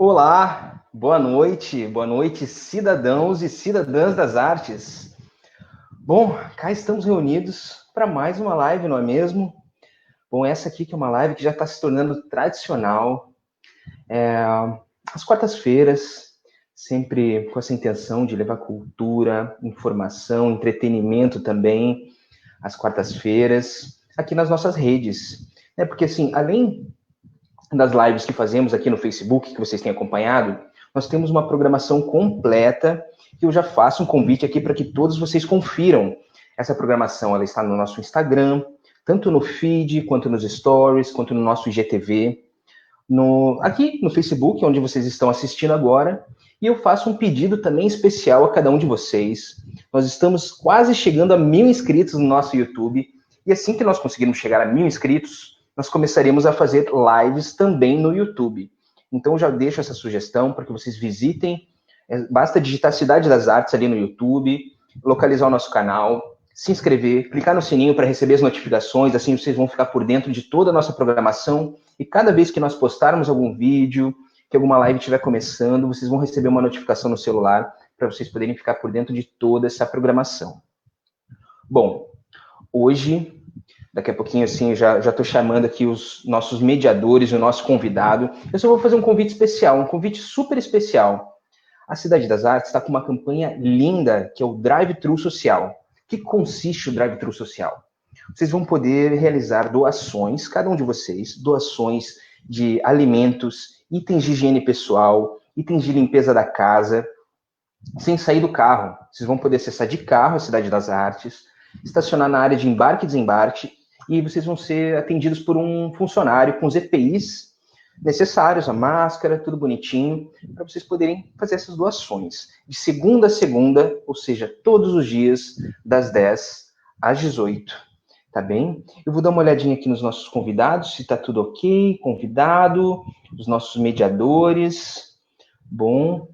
Olá, boa noite, cidadãos e cidadãs das artes. Bom, cá estamos reunidos para mais uma live, não é mesmo? Bom, essa aqui que é uma live que já está se tornando tradicional, às quartas-feiras, sempre com essa intenção de levar cultura, informação, entretenimento também, às quartas-feiras, aqui nas nossas redes. Porque assim, além das lives que fazemos aqui no Facebook, que vocês têm acompanhado, nós temos uma programação completa, que eu já faço um convite aqui para que todos vocês confiram. Essa programação ela está no nosso Instagram, tanto no feed, quanto nos stories, quanto no nosso IGTV, aqui no Facebook, onde vocês estão assistindo agora, e eu faço um pedido também especial a cada um de vocês. Nós estamos quase chegando a 1.000 inscritos no nosso YouTube, e assim que nós conseguirmos chegar a 1.000 inscritos, nós começaremos a fazer lives também no YouTube. Então, já deixo essa sugestão para que vocês visitem. Basta digitar Cidade das Artes ali no YouTube, localizar o nosso canal, se inscrever, clicar no sininho para receber as notificações, assim vocês vão ficar por dentro de toda a nossa programação. E cada vez que nós postarmos algum vídeo, que alguma live estiver começando, vocês vão receber uma notificação no celular para vocês poderem ficar por dentro de toda essa programação. Bom, hoje... Daqui a pouquinho, assim, já estou chamando aqui os nossos mediadores, o nosso convidado. Eu só vou fazer um convite especial, um convite super especial. A Cidade das Artes está com uma campanha linda, que é o Drive-Thru Social. O que consiste o Drive-Thru Social? Vocês vão poder realizar doações, cada um de vocês, doações de alimentos, itens de higiene pessoal, itens de limpeza da casa, sem sair do carro. Vocês vão poder acessar de carro a Cidade das Artes, estacionar na área de embarque e desembarque, e vocês vão ser atendidos por um funcionário com os EPIs necessários, a máscara, tudo bonitinho, para vocês poderem fazer essas doações. De segunda a segunda, ou seja, todos os dias, das 10 às 18. Tá bem? Eu vou dar uma olhadinha aqui nos nossos convidados, se está tudo ok, convidado, os nossos mediadores. Bom,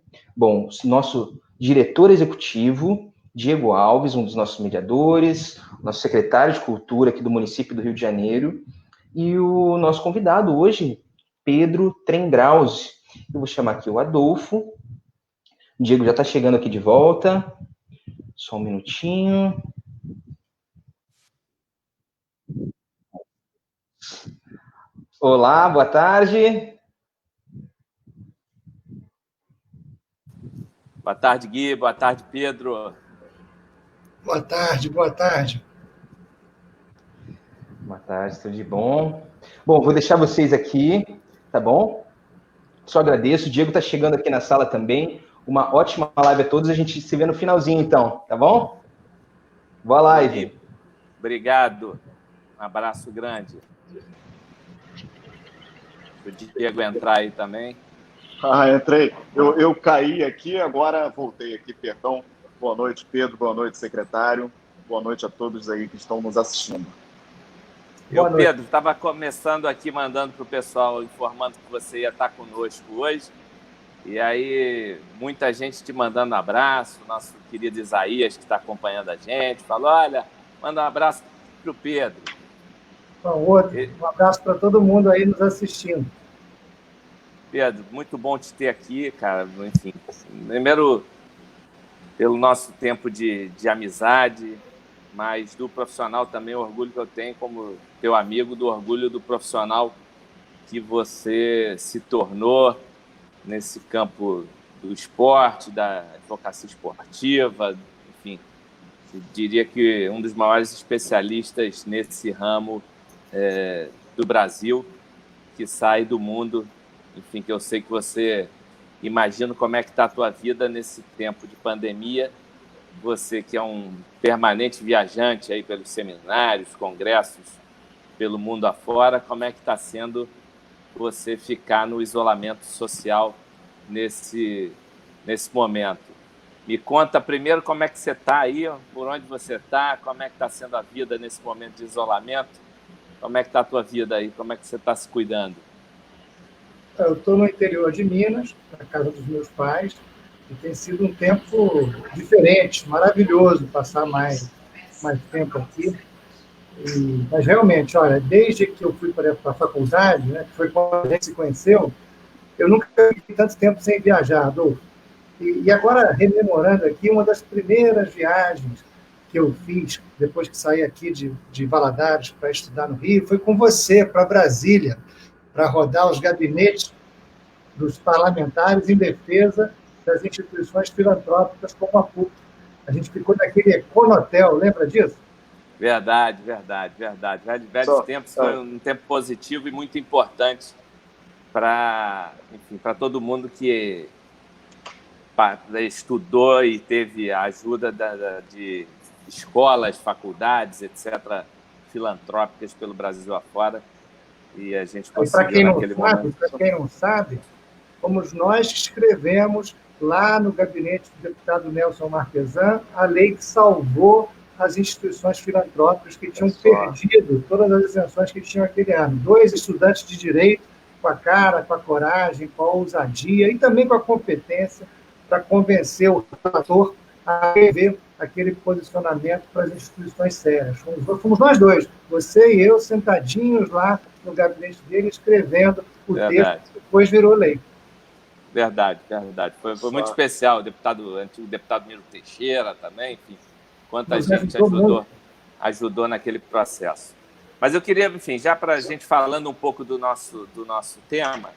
nosso diretor executivo, Diego Alves, um dos nossos mediadores, nosso secretário de Cultura aqui do município do Rio de Janeiro, e o nosso convidado hoje, Pedro Trengrause. Eu vou chamar aqui o Adolfo. O Diego já está chegando aqui de volta. Só um minutinho. Olá, boa tarde. Boa tarde, Gui. Boa tarde, Pedro. Boa tarde, boa tarde. Boa tarde, tudo de bom? Bom, vou deixar vocês aqui, tá bom? Só agradeço. O Diego está chegando aqui na sala também. Uma ótima live a todos. A gente se vê no finalzinho, então, tá bom? Boa live. Obrigado. Um abraço grande. O Diego entrar aí também. Entrei. Eu caí aqui, agora voltei aqui, perdão. Boa noite, Pedro. Boa noite, secretário. Boa noite a todos aí que estão nos assistindo. Pedro, estava começando aqui, mandando para o pessoal, informando que você ia estar conosco hoje. E aí, muita gente te mandando um abraço. Nosso querido Isaías, que está acompanhando a gente, falou, olha, manda um abraço para o Pedro. Um abraço para todo mundo aí nos assistindo. Pedro, muito bom te ter aqui, cara. Enfim, primeiro, pelo nosso tempo de amizade, mas do profissional também, o orgulho que eu tenho como teu amigo, do orgulho do profissional que você se tornou nesse campo do esporte, da advocacia esportiva, enfim, eu diria que um dos maiores especialistas nesse ramo do Brasil, que sai do mundo, enfim, que eu sei que você imagina como é que está a tua vida nesse tempo de pandemia, você que é um permanente viajante aí pelos seminários, congressos, pelo mundo afora, como é que está sendo você ficar no isolamento social nesse momento? Me conta primeiro como é que você está aí, por onde você está, como é que está sendo a vida nesse momento de isolamento, como é que está a tua vida aí, como é que você está se cuidando? Eu estou no interior de Minas, na casa dos meus pais, e tem sido um tempo diferente, maravilhoso passar mais tempo aqui. Mas realmente, olha, desde que eu fui para a faculdade, né, que foi quando a gente se conheceu, Eu nunca fiquei tanto tempo sem viajar, Adolfo. E agora, rememorando aqui, uma das primeiras viagens que eu fiz, depois que saí aqui de Valadares para estudar no Rio, foi com você, para Brasília, para rodar os gabinetes dos parlamentares em defesa das instituições filantrópicas como a PUC. A gente ficou naquele Econotel, lembra disso? Verdade. Velhos tempos, foi um tempo positivo e muito importante para todo mundo que estudou e teve a ajuda de escolas, faculdades, etc., filantrópicas pelo Brasil afora. E a gente conseguiu naquele momento. Para quem não sabe, fomos nós que escrevemos lá no gabinete do deputado Nelson Marquesan a lei que salvou as instituições filantrópicas que tinham perdido todas as isenções que tinham aquele ano. 2 estudantes de direito, com a cara, com a coragem, com a ousadia e também com a competência para convencer o relator a rever aquele posicionamento para as instituições sérias. Fomos nós dois, você e eu, sentadinhos lá no gabinete dele, escrevendo o texto que depois virou lei. Verdade. Foi muito especial, o antigo deputado Miro Teixeira também, enfim, quanta gente ajudou naquele processo. Mas eu queria, enfim, já para a gente falando um pouco do nosso tema,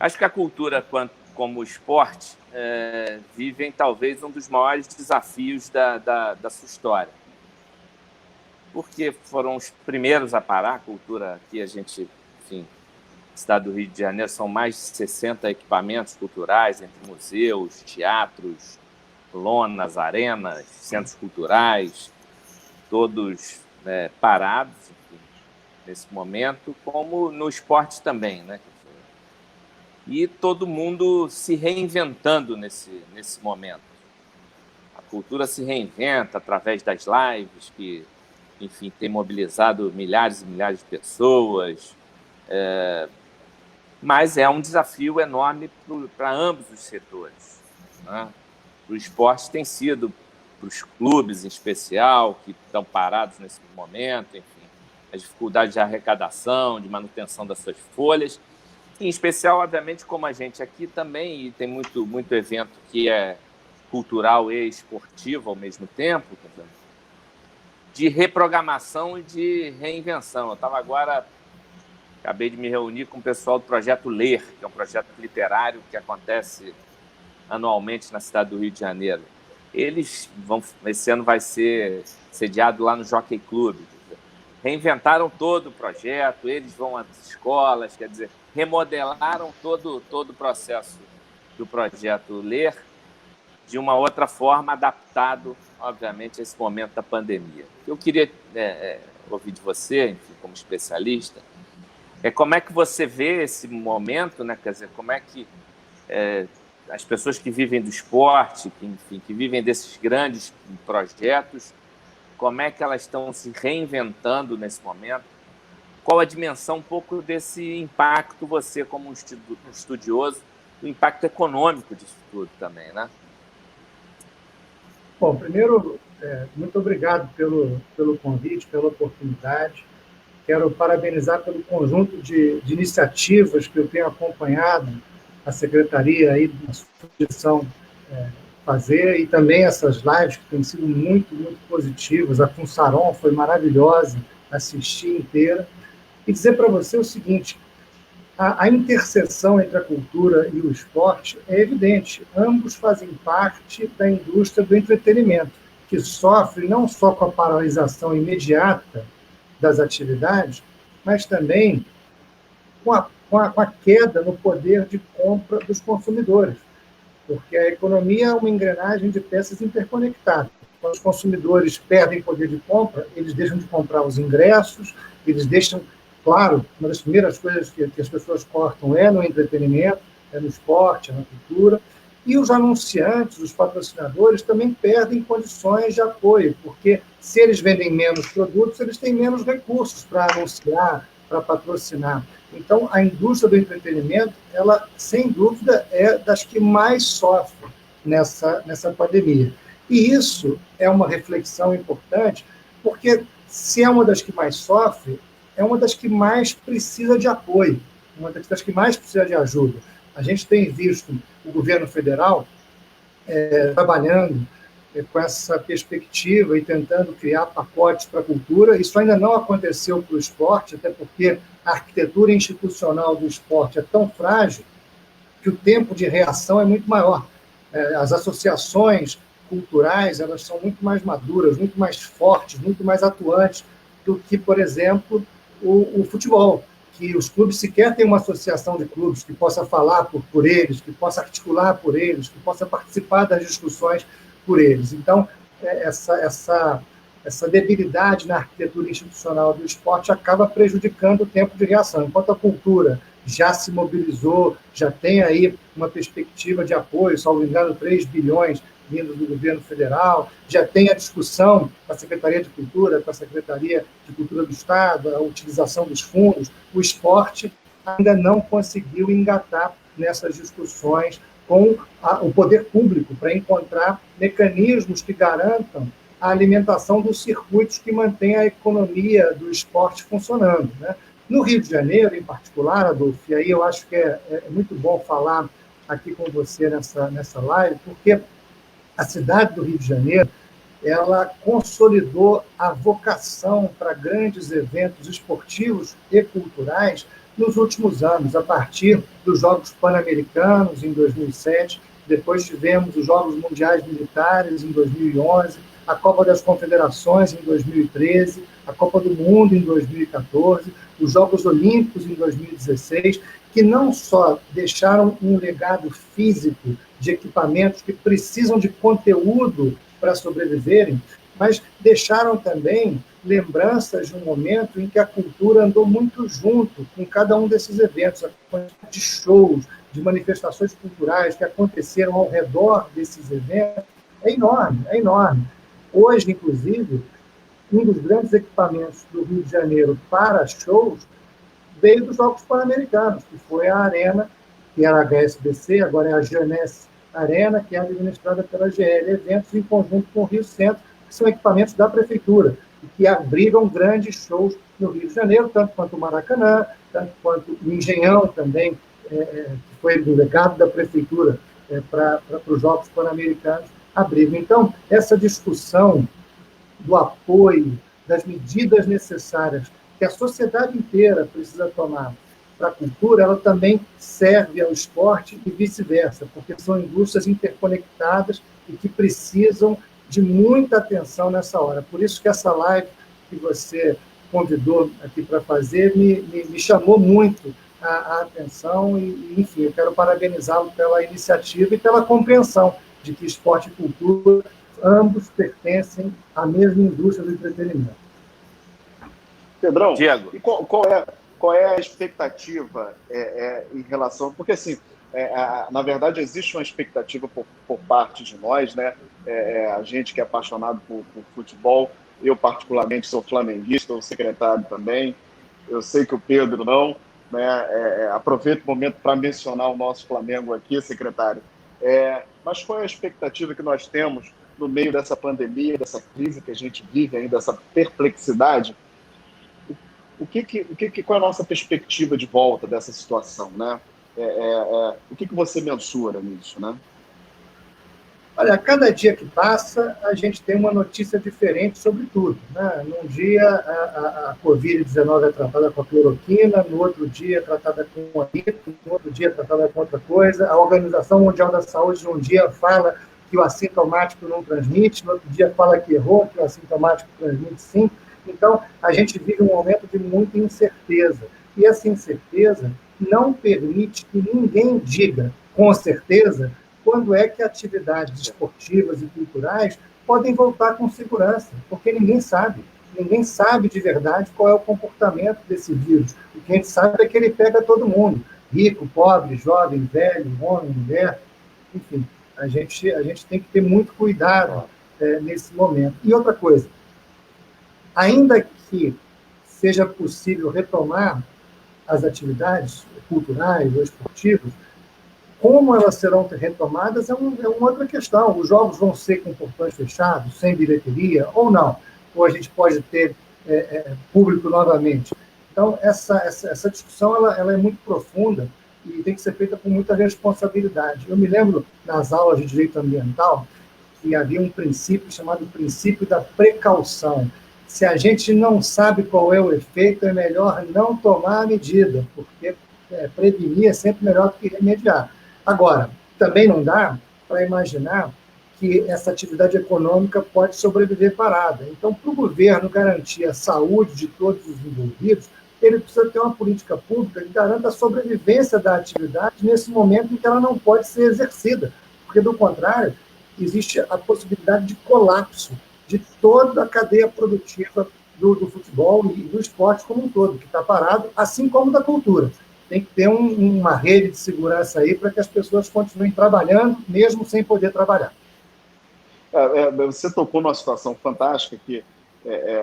acho que a cultura, como o esporte, vivem talvez um dos maiores desafios da sua história. Porque foram os primeiros a parar a cultura aqui, a gente, enfim, cidade do Rio de Janeiro, são mais de 60 equipamentos culturais, entre museus, teatros, lonas, arenas, centros culturais, todos parados, enfim, nesse momento, como no esporte também, né? E todo mundo se reinventando nesse momento. A cultura se reinventa através das lives, que, enfim, tem mobilizado milhares e milhares de pessoas, mas é um desafio enorme para ambos os setores, né? O esporte tem sido, para os clubes em especial, que estão parados nesse momento, enfim, as dificuldades de arrecadação, de manutenção das suas folhas, em especial, obviamente, como a gente aqui também, e tem muito evento que é cultural e esportivo ao mesmo tempo, de reprogramação e de reinvenção. Eu acabei de me reunir com o pessoal do Projeto Ler, que é um projeto literário que acontece anualmente na cidade do Rio de Janeiro. Esse ano vai ser sediado lá no Jockey Club. Reinventaram todo o projeto, eles vão às escolas, quer dizer, remodelaram todo o processo do Projeto Ler de uma outra forma, adaptado, obviamente, a esse momento da pandemia. Eu queria ouvir de você, enfim, como especialista, como é que você vê esse momento, né? Quer dizer, como é que as pessoas que vivem do esporte, que vivem desses grandes projetos, como é que elas estão se reinventando nesse momento? Qual a dimensão um pouco desse impacto, você como um estudioso, o impacto econômico disso tudo também, né? Bom, primeiro, muito obrigado pelo convite, pela oportunidade. Quero parabenizar pelo conjunto de iniciativas que eu tenho acompanhado a Secretaria aí na sua direção fazer, e também essas lives que têm sido muito, muito positivas. A Funsaron foi maravilhosa, assisti inteira. E dizer para você o seguinte, a interseção entre a cultura e o esporte é evidente. Ambos fazem parte da indústria do entretenimento, que sofre não só com a paralisação imediata das atividades, mas também com a queda no poder de compra dos consumidores. Porque a economia é uma engrenagem de peças interconectadas. Quando os consumidores perdem poder de compra, eles deixam de comprar os ingressos, eles deixam, claro, uma das primeiras coisas que as pessoas cortam é no entretenimento, é no esporte, é na cultura, e os anunciantes, os patrocinadores, também perdem condições de apoio, porque se eles vendem menos produtos, eles têm menos recursos para anunciar, para patrocinar. Então, a indústria do entretenimento, ela, sem dúvida, é das que mais sofre nessa pandemia. E isso é uma reflexão importante, porque se é uma das que mais sofre, é uma das que mais precisa de apoio. uma das cidades que mais precisa de ajuda. A gente tem visto o governo federal trabalhando com essa perspectiva e tentando criar pacotes para a cultura. Isso ainda não aconteceu para o esporte, até porque a arquitetura institucional do esporte é tão frágil que o tempo de reação é muito maior. As associações culturais, elas são muito mais maduras, muito mais fortes, muito mais atuantes do que, por exemplo, o futebol, que os clubes sequer têm uma associação de clubes que possa falar por eles, que possa articular por eles, que possa participar das discussões por eles. Então, essa debilidade na arquitetura institucional do esporte acaba prejudicando o tempo de reação. Enquanto a cultura já se mobilizou, já tem aí uma perspectiva de apoio, salvo engano, 3 bilhões vindo do governo federal, já tem a discussão com a Secretaria de Cultura, com a Secretaria de Cultura do Estado, a utilização dos fundos, o esporte ainda não conseguiu engatar nessas discussões com o poder público para encontrar mecanismos que garantam a alimentação dos circuitos que mantêm a economia do esporte funcionando, né? No Rio de Janeiro, em particular, Adolfo, e aí eu acho que é muito bom falar aqui com você nessa live, porque a cidade do Rio de Janeiro, ela consolidou a vocação para grandes eventos esportivos e culturais nos últimos anos, a partir dos Jogos Pan-Americanos, em 2007, depois tivemos os Jogos Mundiais Militares, em 2011, a Copa das Confederações, em 2013, a Copa do Mundo, em 2014, os Jogos Olímpicos, em 2016, que não só deixaram um legado físico de equipamentos que precisam de conteúdo para sobreviverem, mas deixaram também lembranças de um momento em que a cultura andou muito junto com cada um desses eventos, a quantidade de shows, de manifestações culturais que aconteceram ao redor desses eventos é enorme, é enorme. Hoje, inclusive, um dos grandes equipamentos do Rio de Janeiro para shows veio dos Jogos Pan-Americanos, que foi a Arena, que era a HSBC, agora é a Jeunesse Arena, que é administrada pela GL Eventos, em conjunto com o Rio Centro, que são equipamentos da Prefeitura, e que abrigam grandes shows no Rio de Janeiro, tanto quanto o Maracanã, tanto quanto o Engenhão também, que foi do legado da Prefeitura para os Jogos Pan-Americanos, abrigam. Então, essa discussão do apoio, das medidas necessárias que a sociedade inteira precisa tomar para a cultura, ela também serve ao esporte e vice-versa, porque são indústrias interconectadas e que precisam de muita atenção nessa hora. Por isso que essa live que você convidou aqui para fazer me chamou muito a atenção e, enfim, eu quero parabenizá-lo pela iniciativa e pela compreensão de que esporte e cultura ambos pertencem à mesma indústria do entretenimento. Pedrão, Diego. E qual é a expectativa em relação... Porque, assim, na verdade, existe uma expectativa por parte de nós, né? A gente que é apaixonado por futebol, eu particularmente sou flamenguista, o secretário também, eu sei que o Pedro não, né? Aproveito o momento para mencionar o nosso Flamengo aqui, secretário. Mas qual é a expectativa que nós temos no meio dessa pandemia, dessa crise que a gente vive ainda, dessa perplexidade? Qual é a nossa perspectiva de volta dessa situação, né? O que você mensura nisso, né? Olha, a cada dia que passa, a gente tem uma notícia diferente sobre tudo, né? Num dia, a Covid-19 é tratada com a cloroquina, no outro dia é tratada com a gripe, no outro dia é tratada com outra coisa. A Organização Mundial da Saúde, num dia, fala que o assintomático não transmite, no outro dia fala que errou, que o assintomático transmite sim. Então, a gente vive um momento de muita incerteza. E essa incerteza não permite que ninguém diga com certeza quando é que atividades esportivas e culturais podem voltar com segurança, porque ninguém sabe de verdade qual é o comportamento desse vírus. O que a gente sabe é que ele pega todo mundo, rico, pobre, jovem, velho, homem, mulher, enfim, a gente tem que ter muito cuidado nesse momento. E outra coisa, ainda que seja possível retomar as atividades culturais ou esportivas, como elas serão retomadas é uma outra questão. Os jogos vão ser com portões fechados, sem bilheteria, ou não? Ou a gente pode ter público novamente? Então, essa discussão ela é muito profunda e tem que ser feita com muita responsabilidade. Eu me lembro, nas aulas de direito ambiental, que havia um princípio chamado princípio da precaução. Se a gente não sabe qual é o efeito, é melhor não tomar a medida, porque prevenir é sempre melhor do que remediar. Agora, também não dá para imaginar que essa atividade econômica pode sobreviver parada. Então, para o governo garantir a saúde de todos os envolvidos, ele precisa ter uma política pública que garanta a sobrevivência da atividade nesse momento em que ela não pode ser exercida, porque, do contrário, existe a possibilidade de colapso de toda a cadeia produtiva do futebol e do esporte como um todo, que está parado, assim como da cultura. Tem que ter uma rede de segurança aí para que as pessoas continuem trabalhando, mesmo sem poder trabalhar. Você tocou numa situação fantástica que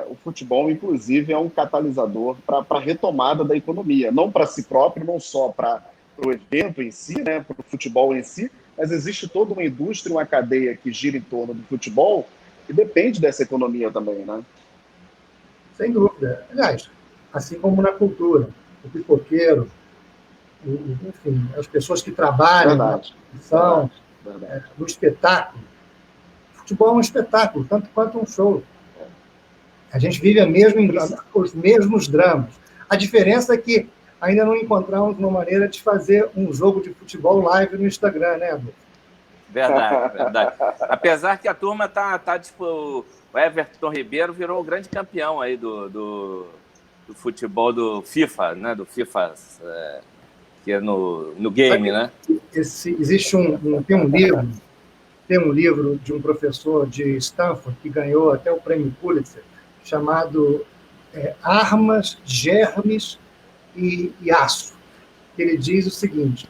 o futebol, inclusive, é um catalisador para a retomada da economia, não para si próprio, não só para o evento em si, né, para o futebol em si, mas existe toda uma indústria, uma cadeia que gira em torno do futebol que depende dessa economia também, né? Sem dúvida. Aliás, assim como na cultura, o pipoqueiro, enfim, as pessoas que trabalham na produção, no espetáculo. O futebol é um espetáculo, tanto quanto um show. A gente vive os mesmos dramas. A diferença é que ainda não encontramos uma maneira de fazer um jogo de futebol live no Instagram, né, Adolfo? Verdade. Apesar que a turma tá tipo, o Everton Ribeiro virou o grande campeão aí do futebol do FIFA, né? Do FIFA, que é no game, né? Existe tem um livro de um professor de Stanford que ganhou até o prêmio Pulitzer, chamado Armas, Germes e Aço. Ele diz o seguinte: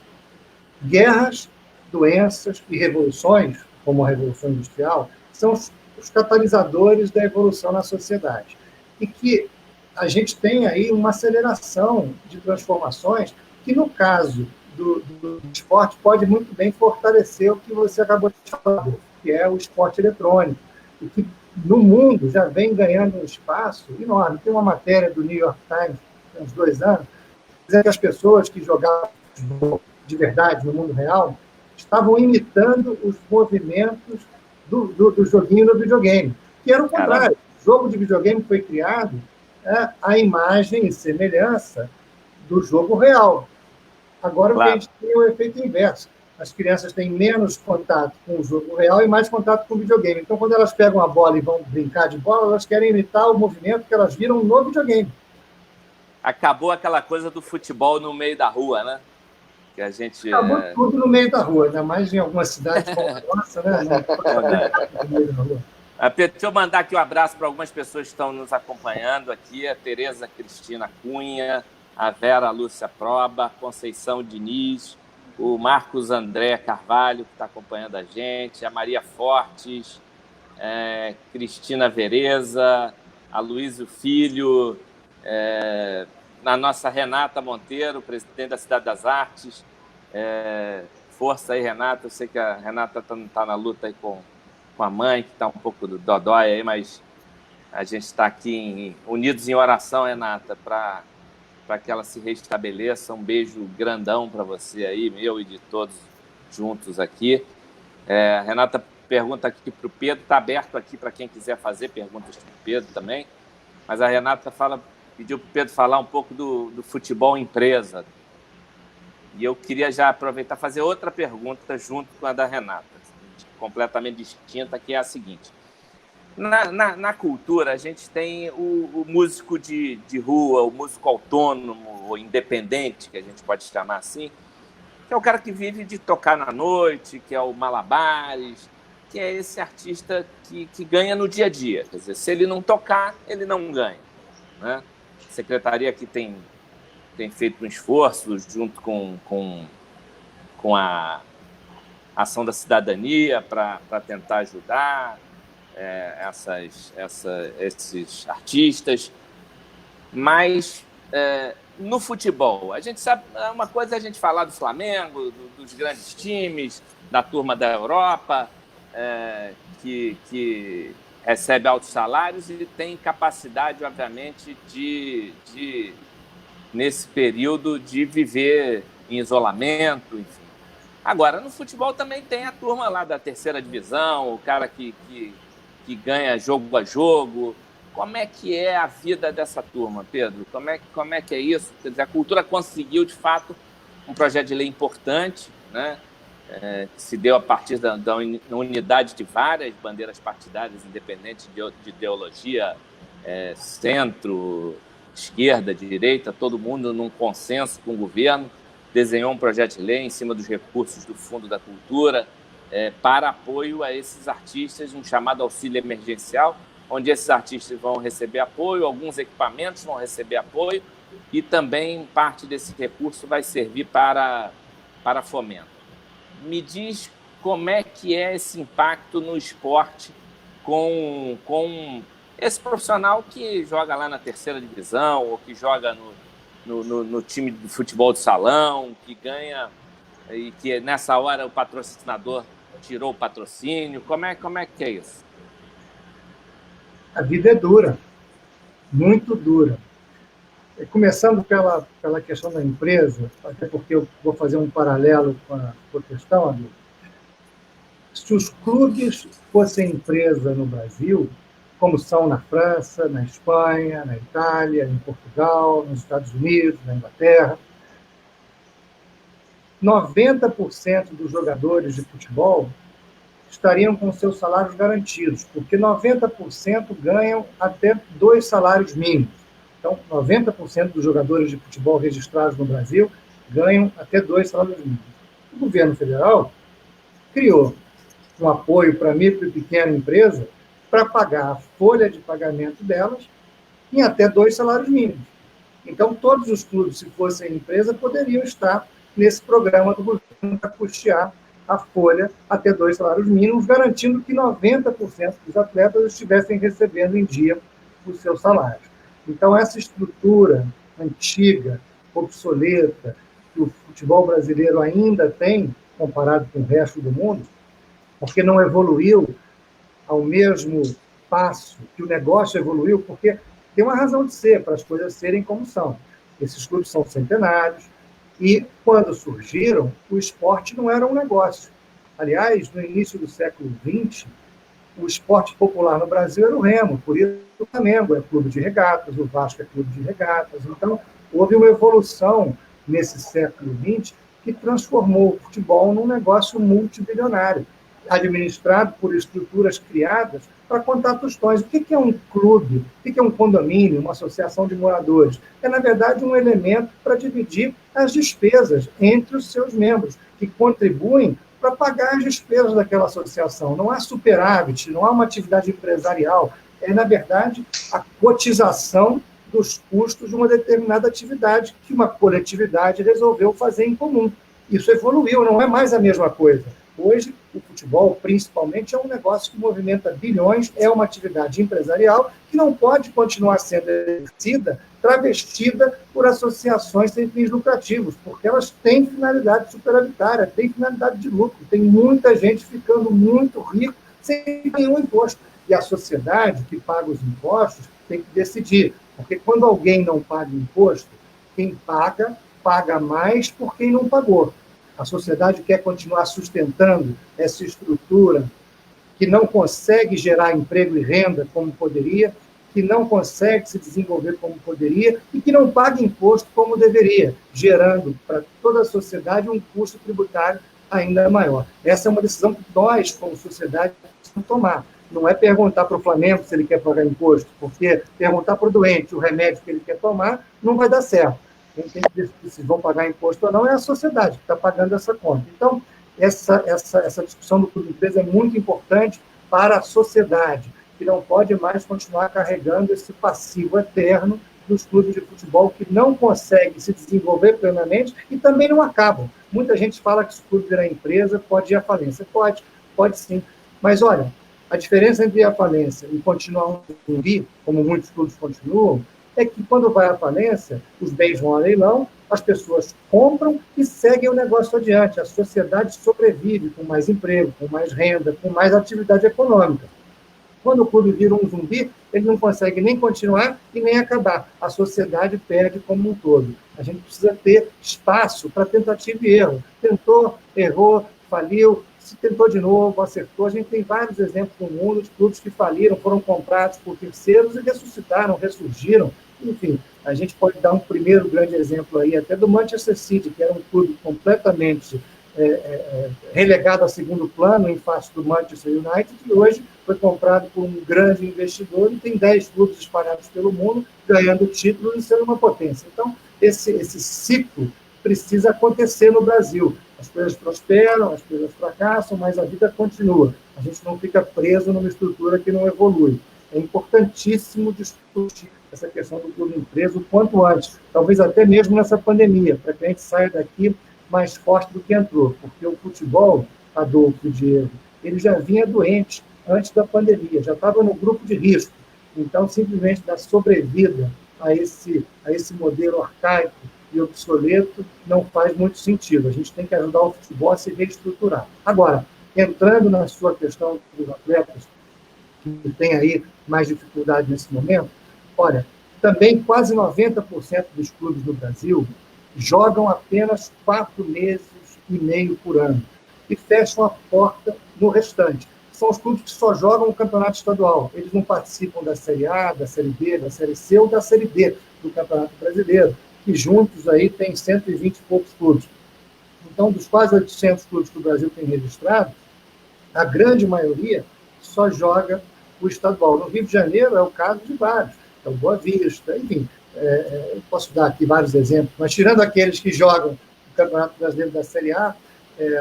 guerras, doenças e revoluções, como a Revolução Industrial, são os catalisadores da evolução na sociedade. E que a gente tem aí uma aceleração de transformações que, no caso do esporte, pode muito bem fortalecer o que você acabou de falar, que é o esporte eletrônico, e que no mundo já vem ganhando um espaço enorme. Tem uma matéria do New York Times, há uns 2 anos, dizendo que as pessoas que jogavam de verdade no mundo real estavam imitando os movimentos do joguinho no videogame, que era o contrário. O jogo de videogame foi criado à imagem e semelhança do jogo real. Agora, claro, o que a gente tem é o efeito inverso. As crianças têm menos contato com o jogo real e mais contato com o videogame. Então, quando elas pegam a bola e vão brincar de bola, elas querem imitar o movimento que elas viram no videogame. Acabou aquela coisa do futebol no meio da rua, né? Que a gente... Acabou tudo no meio da rua, ainda mais em algumas cidades como a nossa, né? No meio da rua. Deixa eu mandar aqui um abraço para algumas pessoas que estão nos acompanhando aqui. A Tereza Cristina Cunha, a Vera Lúcia Proba, Conceição Diniz, o Marcos André Carvalho, que está acompanhando a gente, a Maria Fortes, Cristina Vereza, a Luísio Filho, a nossa Renata Monteiro, presidente da Cidade das Artes. Força aí, Renata. Eu sei que a Renata está na luta aí com a mãe, que está um pouco do dodói aí, mas a gente está aqui unidos em oração, Renata, para que ela se restabeleça. Um beijo grandão para você aí, meu e de todos juntos aqui. A Renata pergunta aqui para o Pedro, está aberto aqui para quem quiser fazer perguntas para o Pedro também, mas a Renata pediu para o Pedro falar um pouco do futebol empresa. E eu queria já aproveitar e fazer outra pergunta junto com a da Renata, completamente distinta, que é a seguinte. Na cultura, a gente tem o músico de rua, o músico autônomo ou independente, que a gente pode chamar assim, que é o cara que vive de tocar na noite, que é o malabares, que é esse artista que ganha no dia a dia. Quer dizer, se ele não tocar, ele não ganha, né? A secretaria aqui tem feito um esforço junto com a Ação da Cidadania para tentar ajudar esses artistas, mas no futebol, a gente sabe, uma coisa é a gente falar do Flamengo, dos grandes times, da turma da Europa, que recebe altos salários e tem capacidade, obviamente, de nesse período de viver em isolamento, enfim. Agora, no futebol também tem a turma lá da terceira divisão, o cara que ganha jogo a jogo. Como é que é a vida dessa turma, Pedro? Como é que é isso? Quer dizer, a Cultura conseguiu, de fato, um projeto de lei importante, né? Que se deu a partir da unidade de várias bandeiras partidárias independentes de ideologia, centro, esquerda, direita, todo mundo num consenso com o governo, desenhou um projeto de lei em cima dos recursos do Fundo da Cultura para apoio a esses artistas, um chamado auxílio emergencial, onde esses artistas vão receber apoio, alguns equipamentos vão receber apoio e também parte desse recurso vai servir para fomento. Me diz como é que é esse impacto no esporte com esse profissional que joga lá na terceira divisão ou que joga no time de futebol de salão, que ganha e que nessa hora o patrocinador tirou o patrocínio. Como é que é isso? A vida é dura, muito dura. Começando pela questão da empresa, até porque eu vou fazer um paralelo com a questão, amigo. Se os clubes fossem empresa no Brasil, como são na França, na Espanha, na Itália, em Portugal, nos Estados Unidos, na Inglaterra, 90% dos jogadores de futebol estariam com seus salários garantidos, porque 90% ganham até 2 salários mínimos. Então, 90% dos jogadores de futebol registrados no Brasil ganham até 2 salários mínimos. O governo federal criou um apoio para micro e pequena empresa para pagar a folha de pagamento delas em até 2 salários mínimos. Então, todos os clubes, se fossem empresa, poderiam estar nesse programa do governo para custear a folha até 2 salários mínimos, garantindo que 90% dos atletas estivessem recebendo em dia os seus salários. Então, essa estrutura antiga, obsoleta, que o futebol brasileiro ainda tem, comparado com o resto do mundo, porque não evoluiu ao mesmo passo que o negócio evoluiu, porque tem uma razão de ser, para as coisas serem como são. Esses clubes são centenários, e quando surgiram, o esporte não era um negócio. Aliás, no início do século XX, o esporte popular no Brasil era o remo, por isso o Flamengo é clube de regatas, o Vasco é clube de regatas. Então, houve uma evolução nesse século XX que transformou o futebol num negócio multibilionário, administrado por estruturas criadas para contar tostões. O que é um clube? O que é um condomínio, uma associação de moradores? É, na verdade, um elemento para dividir as despesas entre os seus membros, que contribuem para pagar as despesas daquela associação. Não há superávit, não há uma atividade empresarial. É, na verdade, a cotização dos custos de uma determinada atividade que uma coletividade resolveu fazer em comum. Isso evoluiu, não é mais a mesma coisa. Hoje, o futebol, principalmente, é um negócio que movimenta bilhões, é uma atividade empresarial que não pode continuar sendo exercida, travestida por associações sem fins lucrativos, porque elas têm finalidade superavitária, têm finalidade de lucro, tem muita gente ficando muito rico sem nenhum imposto. E a sociedade que paga os impostos tem que decidir, porque quando alguém não paga imposto, quem paga, paga mais por quem não pagou. A sociedade quer continuar sustentando essa estrutura que não consegue gerar emprego e renda como poderia, que não consegue se desenvolver como poderia e que não paga imposto como deveria, gerando para toda a sociedade um custo tributário ainda maior. Essa é uma decisão que nós, como sociedade, precisamos tomar. Não é perguntar para o Flamengo se ele quer pagar imposto, porque perguntar para o doente o remédio que ele quer tomar não vai dar certo. Quem tem que decidir se vão pagar imposto ou não é a sociedade que está pagando essa conta. Então, essa discussão do clube de empresa é muito importante para a sociedade, que não pode mais continuar carregando esse passivo eterno dos clubes de futebol que não conseguem se desenvolver plenamente e também não acabam. Muita gente fala que se o clube virar empresa pode ir à falência. Pode sim. Mas, olha, a diferença entre a falência e continuar um zumbi, como muitos clubes continuam, é que quando vai à falência, os bens vão a leilão, as pessoas compram e seguem o negócio adiante. A sociedade sobrevive com mais emprego, com mais renda, com mais atividade econômica. Quando o clube vira um zumbi, ele não consegue nem continuar e nem acabar. A sociedade perde como um todo. A gente precisa ter espaço para tentativa e erro. Tentou, errou, faliu, se tentou de novo, acertou. A gente tem vários exemplos no mundo de clubes que faliram, foram comprados por terceiros e ressuscitaram, ressurgiram. Enfim, a gente pode dar um primeiro grande exemplo aí, até do Manchester City, que era um clube completamente relegado a segundo plano em face do Manchester United, que hoje foi comprado por um grande investidor e tem 10 clubes espalhados pelo mundo, ganhando títulos e sendo uma potência. Então, esse ciclo precisa acontecer no Brasil. As coisas prosperam, as coisas fracassam, mas a vida continua. A gente não fica preso numa estrutura que não evolui. É importantíssimo discutir essa questão do clube empresa o quanto antes, talvez até mesmo nessa pandemia, para que a gente saia daqui mais forte do que entrou, porque o futebol, Adolfo e Diego, ele já vinha doente antes da pandemia, já estava no grupo de risco. Então, simplesmente dar sobrevida a esse modelo arcaico e obsoleto não faz muito sentido. A gente tem que ajudar o futebol a se reestruturar. Agora, entrando na sua questão dos atletas, que tem aí mais dificuldade nesse momento, olha, também quase 90% dos clubes no Brasil jogam apenas 4 meses e meio por ano e fecham a porta no restante. São os clubes que só jogam o campeonato estadual. Eles não participam da Série A, da Série B, da Série C ou da Série D do Campeonato Brasileiro, que juntos aí tem 120 e poucos clubes. Então, dos quase 800 clubes que o Brasil tem registrado, a grande maioria só joga o estadual. No Rio de Janeiro é o caso de vários. É o Boa Vista, enfim. Eu posso dar aqui vários exemplos, mas tirando aqueles que jogam o Campeonato Brasileiro da Série A,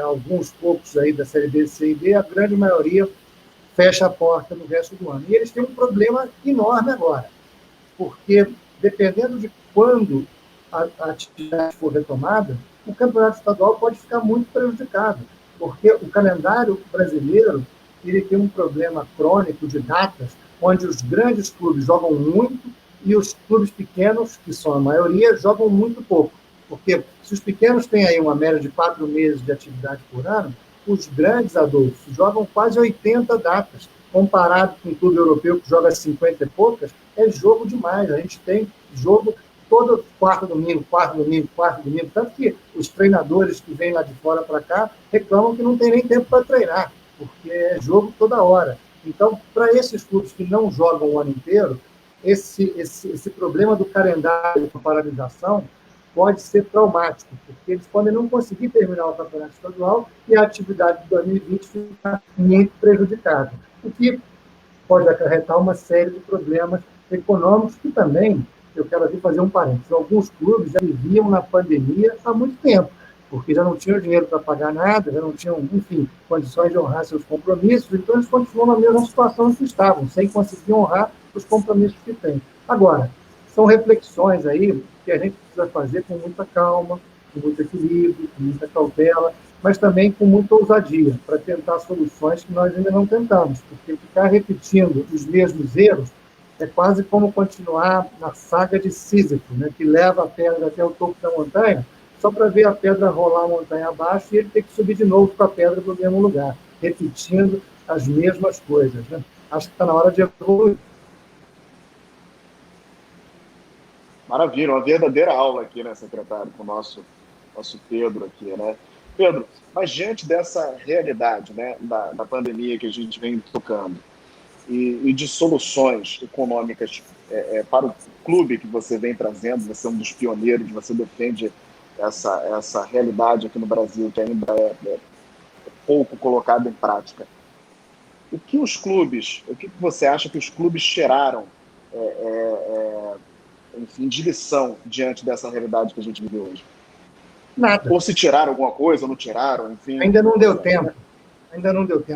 alguns poucos aí da Série B, C e D, a grande maioria fecha a porta no resto do ano. E eles têm um problema enorme agora, porque dependendo de quando a atividade for retomada, o Campeonato Estadual pode ficar muito prejudicado, porque o calendário brasileiro ele tem um problema crônico de datas, onde os grandes clubes jogam muito e os clubes pequenos, que são a maioria, jogam muito pouco. Porque se os pequenos têm aí uma média de 4 meses de atividade por ano, os grandes, Adolfo, jogam quase 80 datas. Comparado com o clube europeu, que joga 50 e poucas, é jogo demais. A gente tem jogo todo quarto domingo. Tanto que os treinadores que vêm lá de fora para cá reclamam que não tem nem tempo para treinar, porque é jogo toda hora. Então, para esses clubes que não jogam o ano inteiro, esse problema do calendário com paralisação pode ser traumático, porque eles podem não conseguir terminar o campeonato estadual e a atividade de 2020 ficar muito prejudicada, o que pode acarretar uma série de problemas econômicos que também, eu quero aqui fazer um parênteses, alguns clubes já viviam na pandemia há muito tempo, porque já não tinham dinheiro para pagar nada, já não tinham, enfim, condições de honrar seus compromissos, então eles continuam na mesma situação que estavam, sem conseguir honrar os compromissos que têm. Agora, são reflexões aí que a gente precisa fazer com muita calma, com muito equilíbrio, com muita cautela, mas também com muita ousadia, para tentar soluções que nós ainda não tentamos, porque ficar repetindo os mesmos erros é quase como continuar na saga de Sísifo, né, que leva a pedra até o topo da montanha, só para ver a pedra rolar a montanha abaixo e ele ter que subir de novo com a pedra para o mesmo lugar, repetindo as mesmas coisas. Né? Acho que está na hora de evoluir. Maravilha, uma verdadeira aula aqui, né, secretário, com o nosso Pedro aqui, né? Pedro, mas diante dessa realidade, né, da pandemia que a gente vem tocando e de soluções econômicas para o clube que você vem trazendo, você é um dos pioneiros, você defende essa realidade aqui no Brasil que ainda é pouco colocada em prática. O que você acha que os clubes tiraram enfim, de lição diante dessa realidade que a gente vive hoje? Nada. Ou se tiraram alguma coisa, ou não tiraram, enfim... Ainda não deu tempo.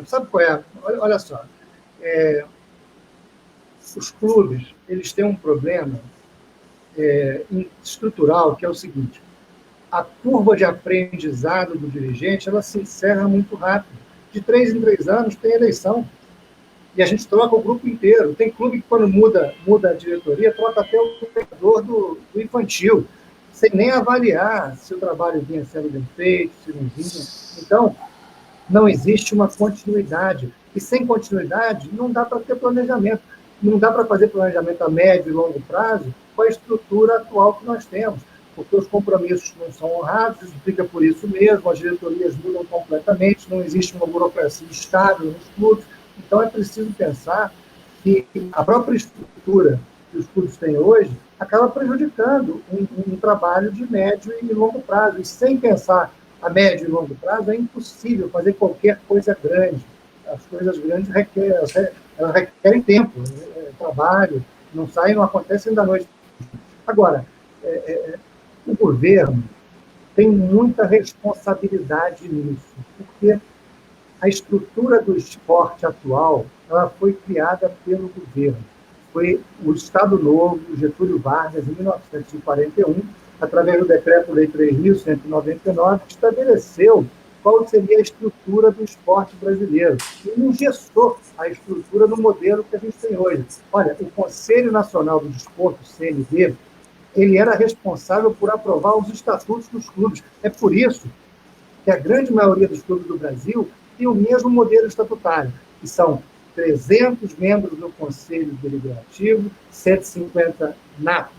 Sabe qual é? Olha só. Os clubes, eles têm um problema estrutural, que é o seguinte: a curva de aprendizado do dirigente, ela se encerra muito rápido. De 3 em 3 anos tem eleição. E a gente troca o grupo inteiro. Tem clube que, quando muda a diretoria, troca até o treinador do infantil, sem nem avaliar se o trabalho vinha sendo bem feito, se não vinha. Então, não existe uma continuidade. E sem continuidade, não dá para ter planejamento. Não dá para fazer planejamento a médio e longo prazo com a estrutura atual que nós temos, porque os compromissos não são honrados, isso fica por isso mesmo, as diretorias mudam completamente, não existe uma burocracia estável nos clubes. Então, é preciso pensar que a própria estrutura que os clubes têm hoje acaba prejudicando um trabalho de médio e longo prazo. E sem pensar a médio e longo prazo, é impossível fazer qualquer coisa grande. As coisas grandes elas requerem tempo, trabalho, não saem, não acontecem da noite. Agora, o governo tem muita responsabilidade nisso, porque a estrutura do esporte atual ela foi criada pelo governo. Foi o Estado Novo, Getúlio Vargas, em 1941, através do Decreto-Lei 3.199, que estabeleceu qual seria a estrutura do esporte brasileiro. E engessou a estrutura no modelo que a gente tem hoje. Olha, o Conselho Nacional do Desporto, CND, ele era responsável por aprovar os estatutos dos clubes. É por isso que a grande maioria dos clubes do Brasil tem o mesmo modelo estatutário, que são 300 membros do Conselho Deliberativo, 150 natos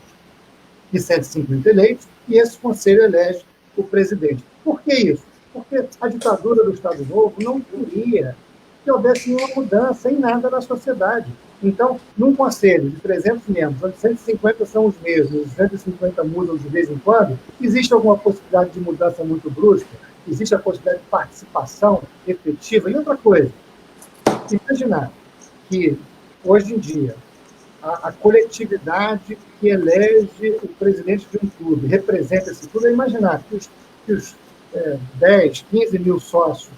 e 150 eleitos, e esse conselho elege o presidente. Por que isso? Porque a ditadura do Estado Novo não queria que houvesse nenhuma mudança em nada na sociedade. Então, num conselho de 300 membros, onde 150 são os mesmos, e 150 mudam de vez em quando, existe alguma possibilidade de mudança muito brusca? Existe a possibilidade de participação efetiva? E outra coisa, imaginar que, hoje em dia, a coletividade que elege o presidente de um clube, representa esse clube, é imaginar que os 10, 15 mil sócios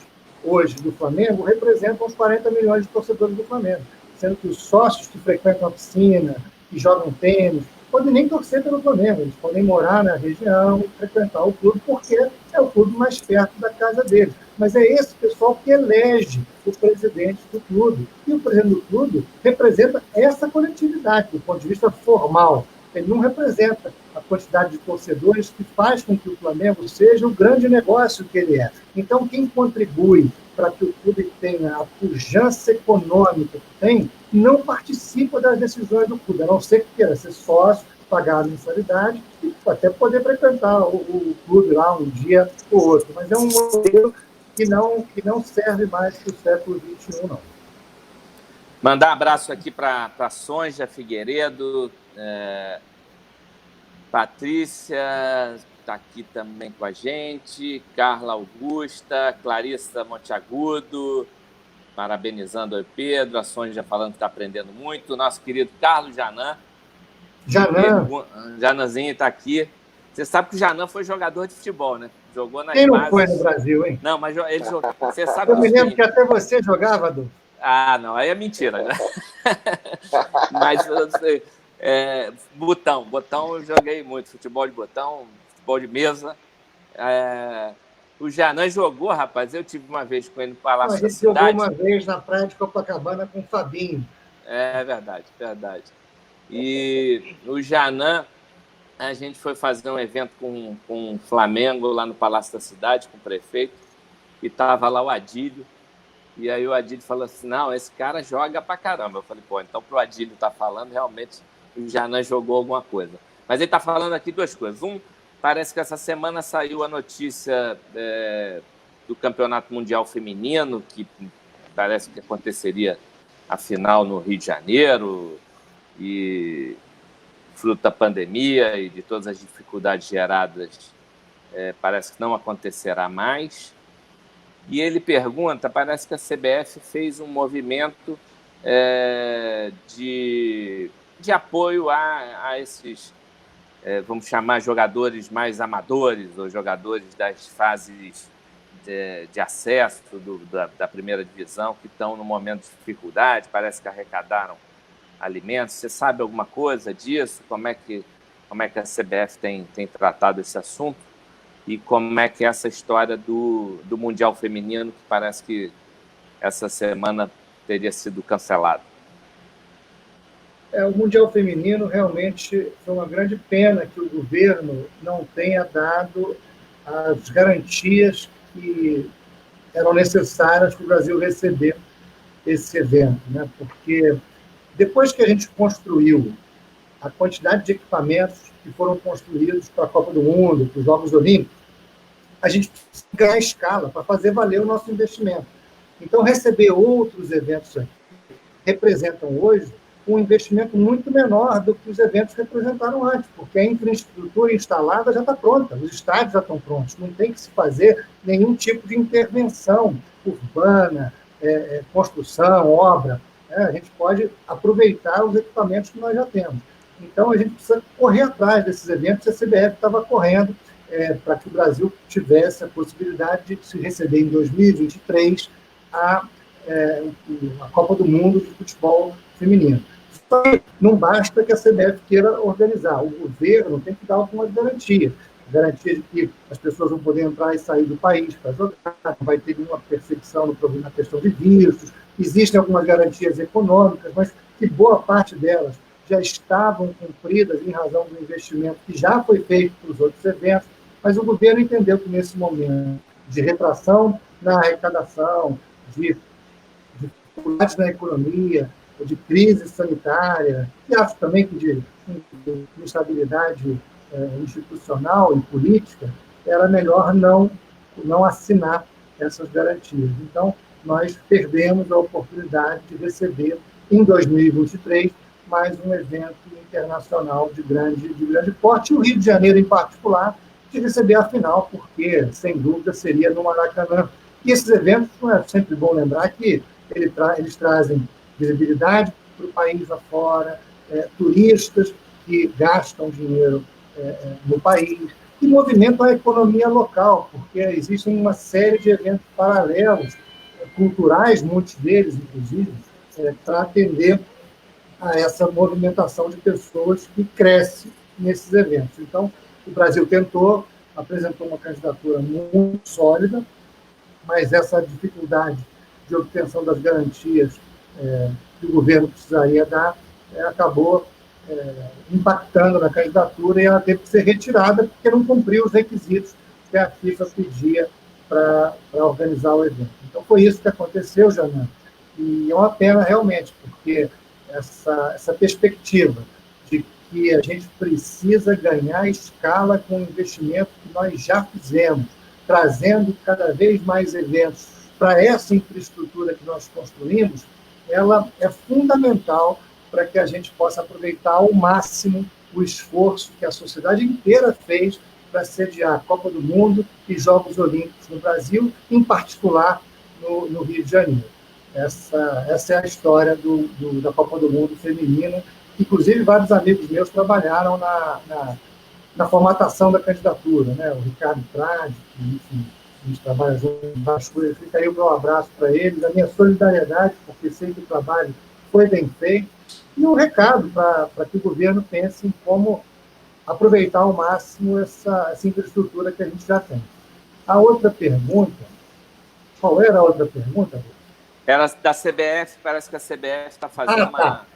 hoje do Flamengo representam os 40 milhões de torcedores do Flamengo, sendo que os sócios que frequentam a piscina, que jogam tênis, podem nem torcer pelo Flamengo, eles podem morar na região e frequentar o clube porque é o clube mais perto da casa deles. Mas é esse pessoal que elege o presidente do clube. E o presidente do clube representa essa coletividade, do ponto de vista formal. Ele não representa a quantidade de torcedores que faz com que o Flamengo seja o grande negócio que ele é. Então, quem contribui para que o clube tenha a pujança econômica que tem, não participa das decisões do clube, a não ser que queira ser sócio, pagar a mensalidade e até poder frequentar o clube lá um dia ou outro. Mas é um modelo que não serve mais para o século XXI, não. Mandar um abraço aqui para Sonja Figueiredo, Patrícia está aqui também com a gente, Carla Augusta, Clarissa Monteagudo, parabenizando o Pedro, a Sonja falando que está aprendendo muito, nosso querido Carlos Janan. Jananzinho está aqui. Você sabe que o Janan foi jogador de futebol, né? Jogou nas Quem não bases... foi no Brasil, hein? Não, mas ele jogou. Você sabe Eu me lembro que até você jogava, Adolfo. Ah, não, aí é mentira, né? Mas eu não sei. Botão eu joguei muito, futebol de botão, futebol de mesa. O Janan jogou, rapaz, eu tive uma vez com ele no Palácio da Cidade. A gente jogou uma vez na praia de Copacabana com o Fabinho. É verdade. E o Janan, a gente foi fazer um evento com o Flamengo lá no Palácio da Cidade, com o prefeito, e estava lá o Adílio. E aí o Adílio falou assim, não, esse cara joga pra caramba. Eu falei, pô, então pro Adílio estar falando, realmente o Janan jogou alguma coisa. Mas ele está falando aqui duas coisas. Parece que essa semana saiu a notícia do Campeonato Mundial Feminino, que parece que aconteceria a final no Rio de Janeiro, e fruto da pandemia e de todas as dificuldades geradas, parece que não acontecerá mais. E ele pergunta, parece que a CBF fez um movimento de apoio a esses, vamos chamar, jogadores mais amadores, ou jogadores das fases de acesso da primeira divisão, que estão no momento de dificuldade, parece que arrecadaram alimentos. Você sabe alguma coisa disso? Como é que a CBF tem tratado esse assunto? E como é que é essa história do Mundial Feminino, que parece que essa semana teria sido cancelado? O Mundial Feminino realmente foi uma grande pena que o governo não tenha dado as garantias que eram necessárias para o Brasil receber esse evento, né? Porque depois que a gente construiu a quantidade de equipamentos que foram construídos para a Copa do Mundo, para os Jogos Olímpicos, a gente precisa ganhar escala para fazer valer o nosso investimento. Então, receber outros eventos aqui representam hoje um investimento muito menor do que os eventos representaram antes, porque a infraestrutura instalada já está pronta, os estádios já estão prontos, não tem que se fazer nenhum tipo de intervenção urbana, construção, obra. A gente pode aproveitar os equipamentos que nós já temos. Então, a gente precisa correr atrás desses eventos, e a CBF estava correndo para que o Brasil tivesse a possibilidade de se receber em 2023 a Copa do Mundo de futebol feminino. Só que não basta que a CBF queira organizar, o governo tem que dar algumas garantias. Garantia de que as pessoas vão poder entrar e sair do país para jogar, não vai ter nenhuma perseguição na questão de vistos, existem algumas garantias econômicas, mas que boa parte delas já estavam cumpridas em razão do investimento que já foi feito para os outros eventos, mas o governo entendeu que nesse momento de retração na arrecadação, de dificuldades na economia, de crise sanitária, e acho também que de instabilidade institucional e política, era melhor não assinar essas garantias. Então, nós perdemos a oportunidade de receber, em 2023, mais um evento internacional de grande porte, e o Rio de Janeiro, em particular, de receber a final, porque, sem dúvida, seria no Maracanã. E esses eventos, é sempre bom lembrar que eles trazem visibilidade para o país afora, turistas que gastam dinheiro no país, e movimentam a economia local, porque existem uma série de eventos paralelos, culturais, muitos deles, inclusive, para atender a essa movimentação de pessoas que cresce nesses eventos. Então, o Brasil apresentou uma candidatura muito sólida, mas essa dificuldade de obtenção das garantias que o governo precisaria dar acabou impactando na candidatura, e ela teve que ser retirada porque não cumpriu os requisitos que a FIFA pedia para organizar o evento. Então, foi isso que aconteceu, Janã, e é uma pena realmente, porque essa perspectiva de que a gente precisa ganhar escala com o investimento que nós já fizemos, trazendo cada vez mais eventos para essa infraestrutura que nós construímos, ela é fundamental para que a gente possa aproveitar ao máximo o esforço que a sociedade inteira fez para sediar a Copa do Mundo e Jogos Olímpicos no Brasil, em particular no Rio de Janeiro. Essa é a história da Copa do Mundo feminina. Inclusive, vários amigos meus trabalharam na formatação da candidatura, né? O Ricardo Tradi, que, enfim, a gente trabalha junto em várias coisas. Fica aí o meu abraço para eles, a minha solidariedade, porque sei que o trabalho foi bem feito, e um recado para que o governo pense em como aproveitar ao máximo essa infraestrutura que a gente já tem. A outra pergunta, qual era a outra pergunta? Era da CBF, parece que a CBF está fazendo uma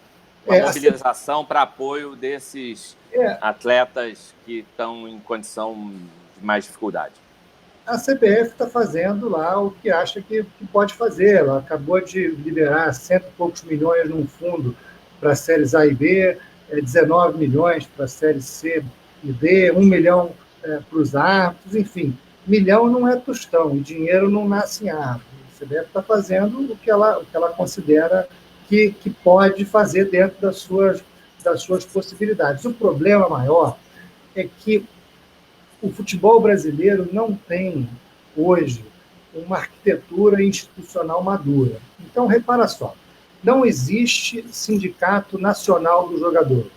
mobilização para apoio desses atletas que estão em condição de mais dificuldade. A CBF está fazendo lá o que acha que pode fazer. Ela acabou de liberar 100 e poucos milhões num fundo para as séries A e B, 19 milhões para a série C e D, 1 milhão para os árbitros, enfim. Milhão não é tostão, e dinheiro não nasce em árvore. A CBF está fazendo o que ela considera que pode fazer dentro das suas possibilidades. O problema maior é que o futebol brasileiro não tem, hoje, uma arquitetura institucional madura. Então, repara só, não existe sindicato nacional dos jogadores.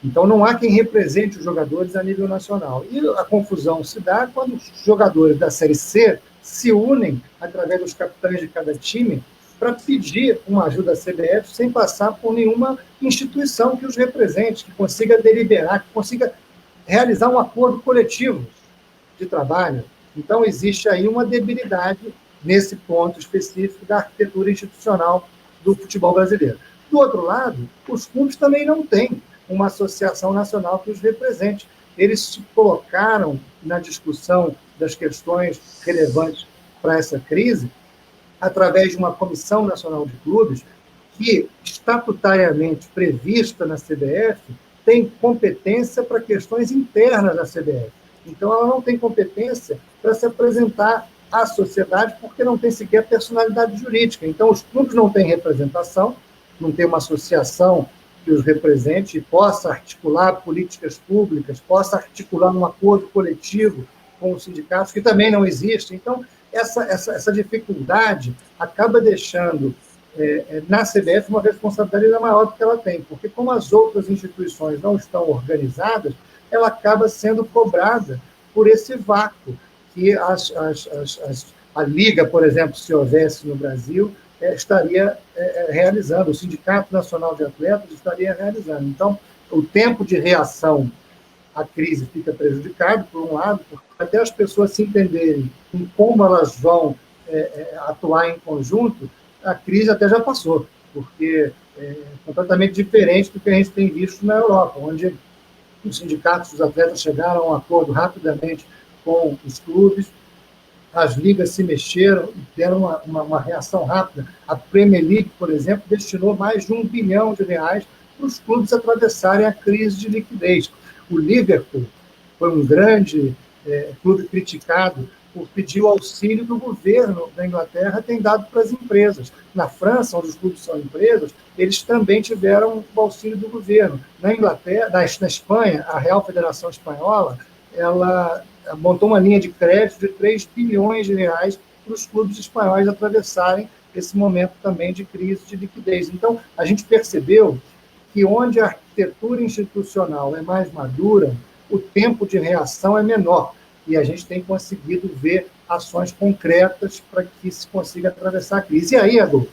Então, não há quem represente os jogadores a nível nacional. E a confusão se dá quando os jogadores da Série C se unem, através dos capitães de cada time, para pedir uma ajuda à CBF sem passar por nenhuma instituição que os represente, que consiga deliberar, que consiga realizar um acordo coletivo de trabalho. Então, existe aí uma debilidade nesse ponto específico da arquitetura institucional do futebol brasileiro. Do outro lado, os clubes também não têm uma associação nacional que os represente. Eles se colocaram na discussão das questões relevantes para essa crise através de uma Comissão Nacional de Clubes, que, estatutariamente prevista na CBF, tem competência para questões internas da CBF. Então, ela não tem competência para se apresentar à sociedade, porque não tem sequer personalidade jurídica. Então, os clubes não têm representação, não tem uma associação que os represente e possa articular políticas públicas, possa articular um acordo coletivo com os sindicatos, que também não existe. Então, essa dificuldade acaba deixando na CBF uma responsabilidade ainda maior do que ela tem, porque como as outras instituições não estão organizadas, ela acaba sendo cobrada por esse vácuo que a Liga, por exemplo, se houvesse no Brasil, estaria realizando, o Sindicato Nacional de Atletas estaria realizando. Então, o tempo de reação à crise fica prejudicado, por um lado, porque até as pessoas se entenderem em como elas vão atuar em conjunto, a crise até já passou, porque é completamente diferente do que a gente tem visto na Europa, onde os sindicatos dos atletas chegaram a um acordo rapidamente com os clubes, as ligas se mexeram e deram uma reação rápida. A Premier League, por exemplo, destinou mais de R$1 bilhão para os clubes atravessarem a crise de liquidez. O Liverpool foi um grande clube criticado por pedir o auxílio do governo da Inglaterra, tem dado para as empresas. Na França, onde os clubes são empresas, eles também tiveram o auxílio do governo. Na Inglaterra, na Espanha, a Real Federação Espanhola, ela montou uma linha de crédito de R$3 bilhões para os clubes espanhóis atravessarem esse momento também de crise de liquidez. Então, a gente percebeu que onde a arquitetura institucional é mais madura, o tempo de reação é menor. E a gente tem conseguido ver ações concretas para que se consiga atravessar a crise. E aí, Adolfo,